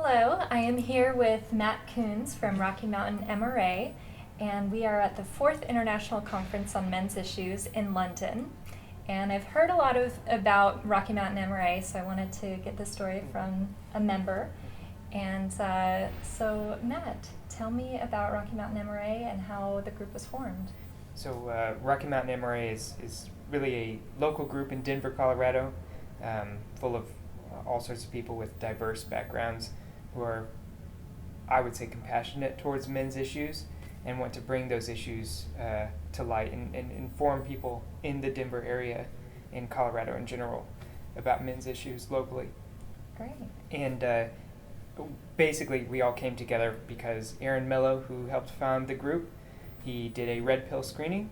Hello, I am here with Matt Koontz from Rocky Mountain MRA, and we are at the 4th International Conference on Men's Issues in London. And I've heard a lot about Rocky Mountain MRA, so I wanted to get the story from a member. And so Matt, tell me about Rocky Mountain MRA and how the group was formed. So Rocky Mountain MRA is really a local group in Denver, Colorado, full of all sorts of people with diverse backgrounds who are, I would say, compassionate towards men's issues and want to bring those issues to light and inform people in the Denver area and Colorado in general about men's issues locally. Great. And basically we all came together because Aaron Mello, who helped found the group, he did a red pill screening,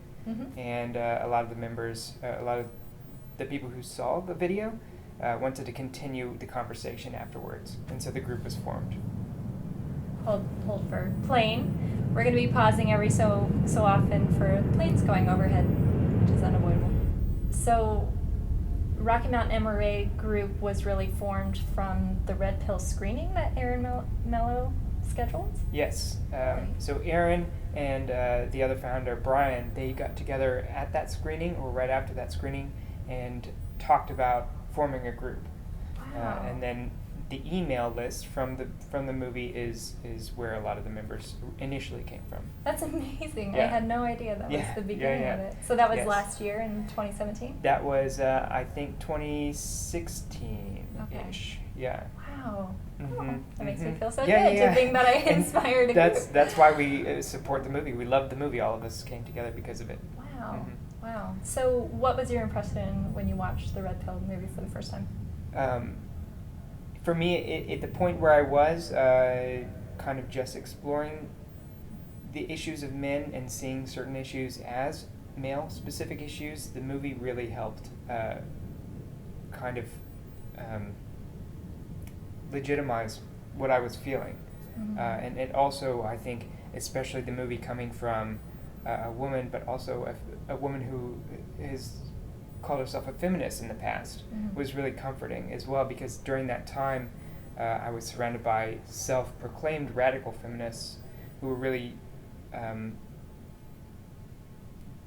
and a lot of the members, a lot of the people who saw the video wanted to continue the conversation afterwards, and so the group was formed. Hold for plane. We're going to be pausing every so often for planes going overhead, which is unavoidable. So Rocky Mountain MRA group was really formed from the red pill screening that Aaron Mello scheduled? Yes. Right. So Aaron and the other founder, Brian, they got together at that screening or right after that screening and talked about forming a group. Wow. And then the email list from the movie is where a lot of the members initially came from. That's amazing. Yeah. I had no idea that was the beginning of it. So that was last year in 2017? That was, I think, 2016-ish. Okay. Yeah. Wow. Mm-hmm. Oh, that makes me feel so Yeah, good yeah, to think that I inspired a group. That's why we support the movie. We love the movie. All of us came together because of it. Wow. Mm-hmm. Wow. So what was your impression when you watched the Red Pill movie for the first time? For me, at the point where I was, kind of just exploring the issues of men and seeing certain issues as male-specific issues, the movie really helped kind of legitimize what I was feeling. Mm-hmm. And it also, I think, especially the movie coming from a woman, but also a woman who has called herself a feminist in the past, was really comforting as well, because during that time I was surrounded by self-proclaimed radical feminists who were really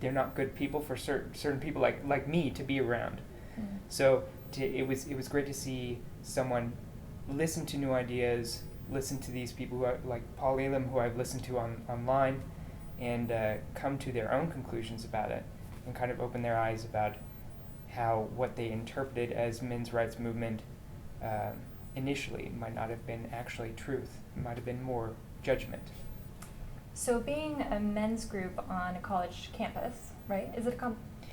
they're not good people for certain people like me to be around. So it was great to see someone listen to new ideas, listen to these people who are, like Paul Elam, who I've listened to online, and come to their own conclusions about it and kind of open their eyes about how what they interpreted as men's rights movement initially might not have been actually truth. It might have been more judgment. So being a men's group on a college campus, right? Is it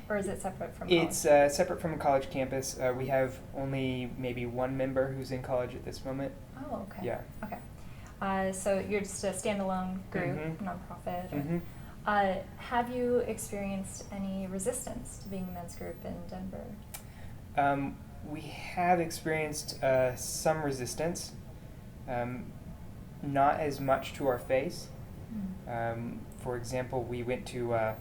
or is it separate from college? It's separate from a college campus. We have only maybe one member who's in college at this moment. Oh, okay. Yeah. Okay. So you're just a standalone group, nonprofit. Mm-hmm. Have you experienced any resistance to being a men's group in Denver? We have experienced some resistance, not as much to our face. For example, we went to a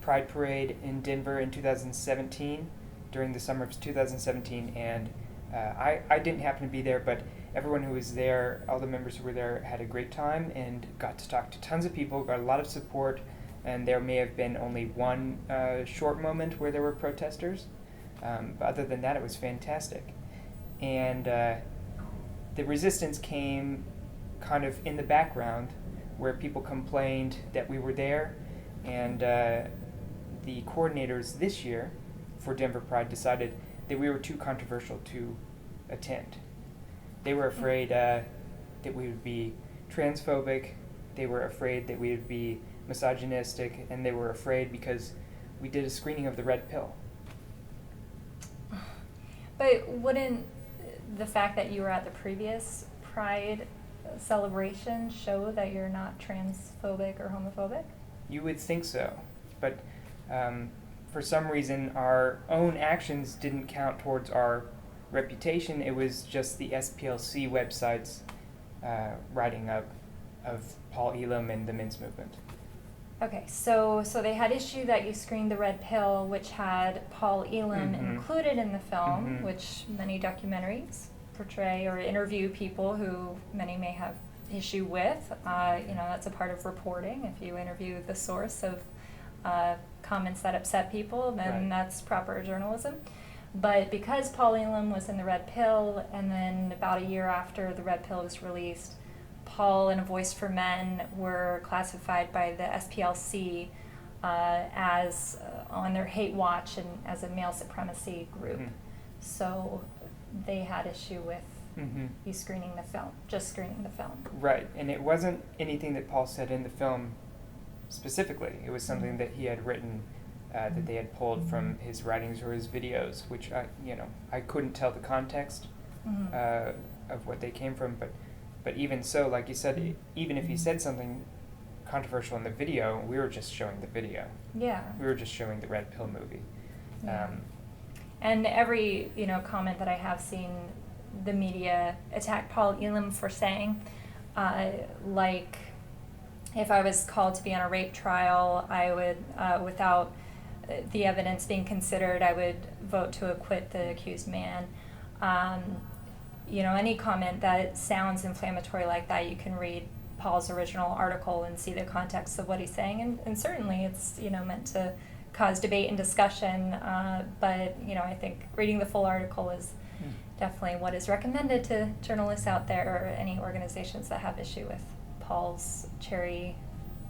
Pride Parade in Denver in 2017, during the summer of 2017, and I didn't happen to be there, but everyone who was there, all the members who were there, had a great time and got to talk to tons of people, got a lot of support, and there may have been only one short moment where there were protesters. But other than that, it was fantastic. And the resistance came kind of in the background, where people complained that we were there, and the coordinators this year for Denver Pride decided that we were too controversial to attend. They were afraid that we would be transphobic, they were afraid that we would be misogynistic, and they were afraid because we did a screening of the red pill. But wouldn't the fact that you were at the previous Pride celebration show that you're not transphobic or homophobic? You would think so, but for some reason our own actions didn't count towards our reputation. It was just the SPLC website's writing of Paul Elam and the men's movement. Okay, so they had issue that you screened the red pill, which had Paul Elam included in the film, which many documentaries portray or interview people who many may have issue with. That's a part of reporting. If you interview the source of comments that upset people, then Right. that's proper journalism. But because Paul Elam was in the Red Pill, and then about a year after the Red Pill was released, Paul and A Voice for Men were classified by the SPLC as on their hate watch and as a male supremacy group. Mhm. So they had issue with Mhm. you screening the film, just screening the film. Right, and it wasn't anything that Paul said in the film specifically. It was something that he had written, that they had pulled from his writings or his videos, which I couldn't tell the context Mhm. of what they came from. But even so, like you said, even if he said something controversial in the video, we were just showing the video. Yeah. We were just showing the Red Pill movie. Yeah. And every comment that I have seen the media attack Paul Elam for saying, like, if I was called to be on a rape trial, I would, without the evidence being considered, I would vote to acquit the accused man. Any comment that sounds inflammatory like that, you can read Paul's original article and see the context of what he's saying, and certainly it's meant to cause debate and discussion, but I think reading the full article is definitely what is recommended to journalists out there or any organizations that have issue with Paul's cherry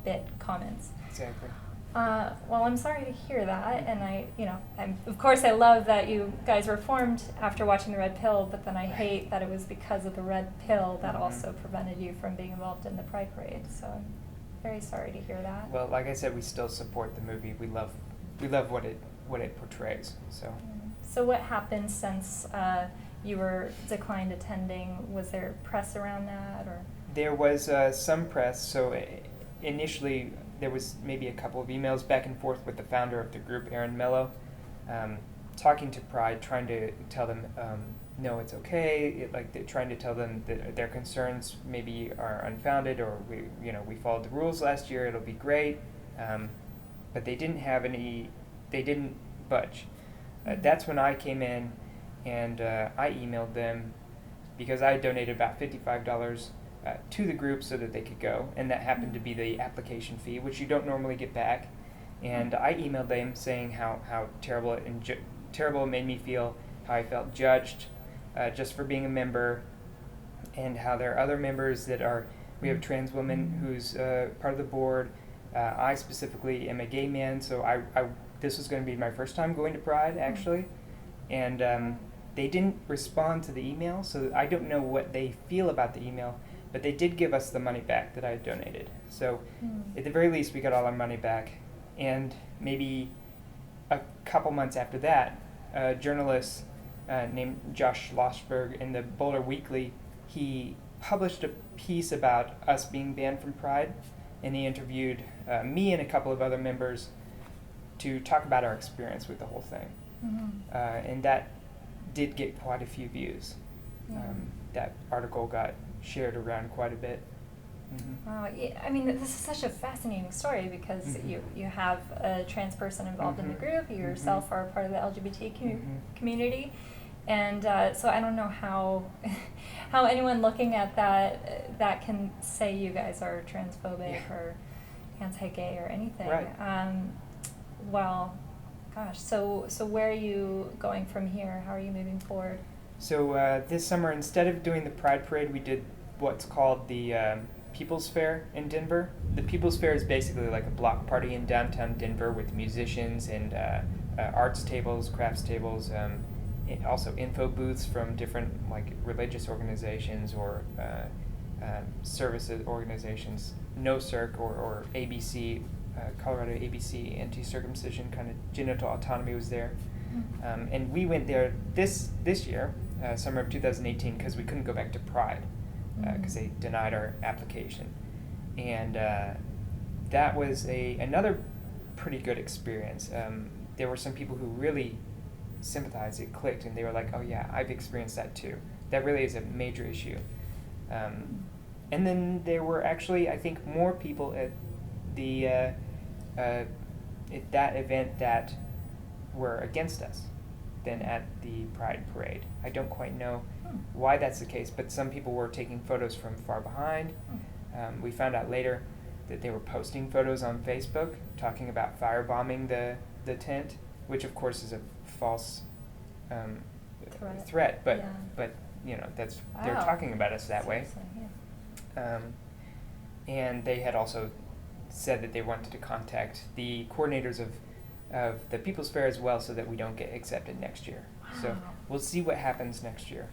bit comments. Exactly. Well, I'm sorry to hear that, and of course I love that you guys were formed after watching the Red Pill, but then I hate that it was because of the Red Pill that also prevented you from being involved in the Pride Parade, so I'm very sorry to hear that. Well, like I said, we still support the movie. We love what it portrays. So what happened since you were declined attending? Was there press around that, or? There was some press. So initially, there was maybe a couple of emails back and forth with the founder of the group, Aaron Mello, talking to Pride, trying to tell them, no, it's okay. They're trying to tell them that their concerns maybe are unfounded, or we followed the rules last year. It'll be great, but they didn't have any. They didn't budge. That's when I came in, and I emailed them because I donated about $55 to the group so that they could go, and that happened to be the application fee, which you don't normally get back. And I emailed them saying how terrible terrible it made me feel, how I felt judged just for being a member, and how there are other members that are. We have a trans woman who's part of the board. I specifically am a gay man, so this was going to be my first time going to Pride, actually, and they didn't respond to the email, so I don't know what they feel about the email, but they did give us the money back that I had donated. So at the very least, we got all our money back, and maybe a couple months after that, a journalist named Josh Schlossberg in the Boulder Weekly, he published a piece about us being banned from Pride, and he interviewed me and a couple of other members to talk about our experience with the whole thing. And that did get quite a few views. Yeah. That article got shared around quite a bit. This is such a fascinating story because you have a trans person involved in the group, you yourself are part of the LGBT community, and so I don't know how anyone looking at that can say you guys are transphobic or anti-gay or anything. Right. Well, gosh, so where are you going from here? How are you moving forward? So this summer, instead of doing the Pride Parade, we did what's called the People's Fair in Denver. The People's Fair is basically like a block party in downtown Denver with musicians and arts tables, crafts tables, and also info booths from different religious organizations or services organizations, NoCirc or ABC, Colorado ABC, anti-circumcision kind of genital autonomy was there. And we went there this year, summer of 2018, because we couldn't go back to Pride because they denied our application. And that was another pretty good experience. There were some people who really sympathized, it clicked, and they were like, oh yeah, I've experienced that too. That really is a major issue. And then there were actually, I think, more people at at that event that were against us. than at the Pride Parade. I don't quite know why that's the case, but some people were taking photos from far behind. We found out later that they were posting photos on Facebook talking about firebombing the tent, which of course is a false threat, but that's they're talking about us that way. And they had also said that they wanted to contact the coordinators of the People's Fair as well, so that we don't get accepted next year. So we'll see what happens next year.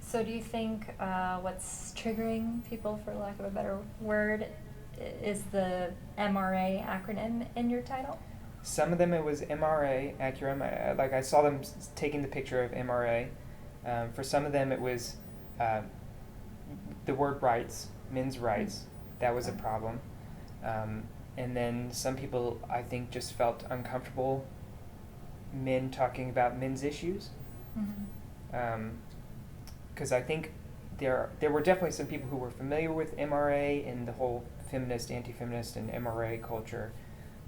So do you think what's triggering people, for lack of a better word, is the MRA acronym in your title? Some of them it was MRA, I saw them taking the picture of MRA. For some of them it was the word rights, men's rights. That was a problem. And then some people, I think, just felt uncomfortable men talking about men's issues. Because I think there were definitely some people who were familiar with MRA and the whole feminist, anti-feminist, and MRA culture.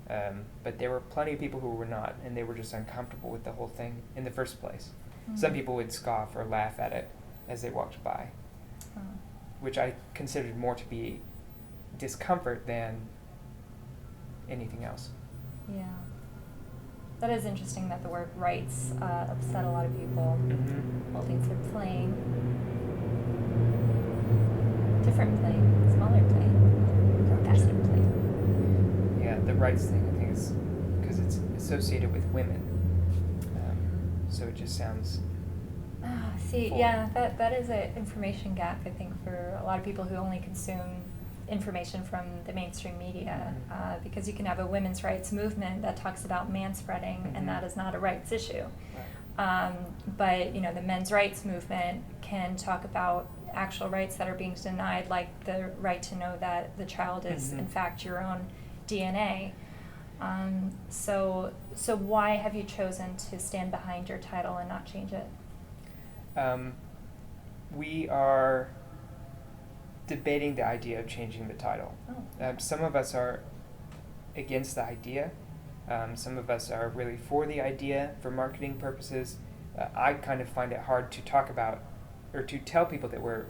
But there were plenty of people who were not, and they were just uncomfortable with the whole thing in the first place. Some people would scoff or laugh at it as they walked by, which I considered more to be discomfort than anything else. Yeah. That is interesting that the word rights upset a lot of people. Holding for plane. Different plane, smaller plane, faster plane. Yeah, the rights thing, I think, is because it's associated with women. So it just sounds... that is an information gap, I think, for a lot of people who only consume information from the mainstream media, because you can have a women's rights movement that talks about manspreading, and that is not a rights issue. But the men's rights movement can talk about actual rights that are being denied, like the right to know that the child is in fact your own DNA. So why have you chosen to stand behind your title and not change it? We are debating the idea of changing the title. Some of us are against the idea. Some of us are really for the idea for marketing purposes. I kind of find it hard to talk about or to tell people that we're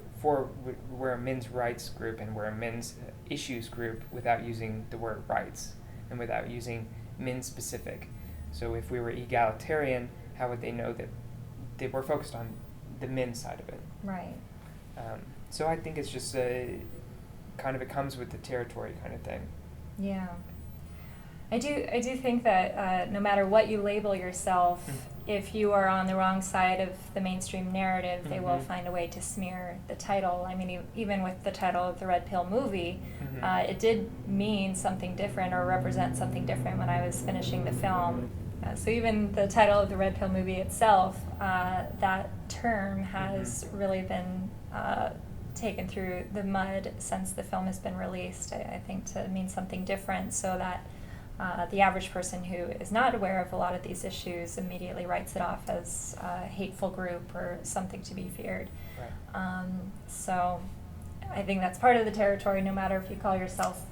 a men's rights group and we're a men's issues group without using the word rights and without using men specific. So if we were egalitarian, how would they know that we're focused on the men's side of it? Right. So I think it's just it comes with the territory kind of thing. Yeah. I do think that no matter what you label yourself, if you are on the wrong side of the mainstream narrative, they will find a way to smear the title. I mean, even with the title of the Red Pill movie, it did mean something different or represent something different when I was finishing the film. So even the title of the Red Pill movie itself, that term has really been taken through the mud since the film has been released, I think, to mean something different, so that the average person who is not aware of a lot of these issues immediately writes it off as a hateful group or something to be feared. Right. So I think that's part of the territory. No matter if you call yourself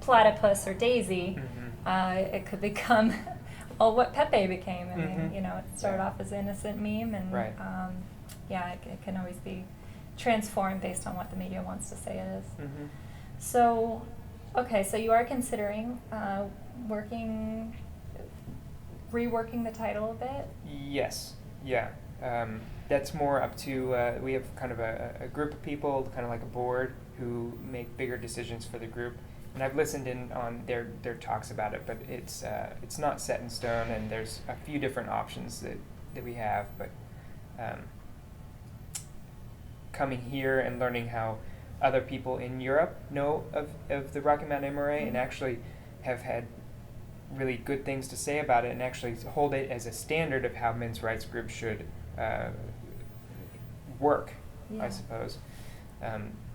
Platypus or Daisy, it could become what Pepe became. I mean, it started off as an innocent meme, and it can always be transformed based on what the media wants to say it is. So, okay, so you are considering reworking the title a bit? Yes, yeah. That's more up to, we have kind of a group of people, kind of like a board, who make bigger decisions for the group. And I've listened in on their talks about it, but it's not set in stone, and there's a few different options that we have. But coming here and learning how other people in Europe know of the Rocky Mountain MRA and actually have had really good things to say about it and actually hold it as a standard of how men's rights groups should work, I suppose,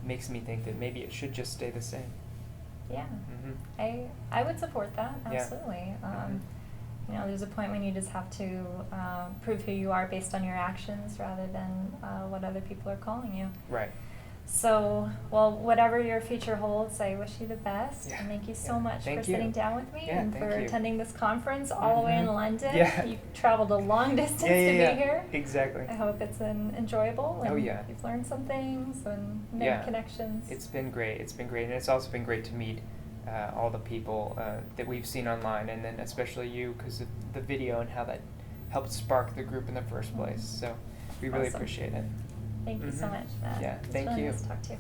makes me think that maybe it should just stay the same. Yeah, I would support that, absolutely. There's a point when you just have to prove who you are based on your actions rather than what other people are calling you. Right. So, well, whatever your future holds, I wish you the best. Yeah, And thank you so yeah. much Thank for you. sitting down with me Yeah, and thank for you. attending this conference all the way in Mhm. London. Yeah. You've traveled a long distance Yeah, yeah, to yeah. be here. Exactly. I hope it's enjoyable and Oh, yeah. you've learned some things and made Yeah. connections. It's been great. It's been great, and it's also been great to meet all the people that we've seen online, and then especially you because of the video and how that helped spark the group in the first place. So we really Awesome. appreciate it. Thank you so Mhm. much, Matt. Yeah, It's thank really you. nice to talk to you.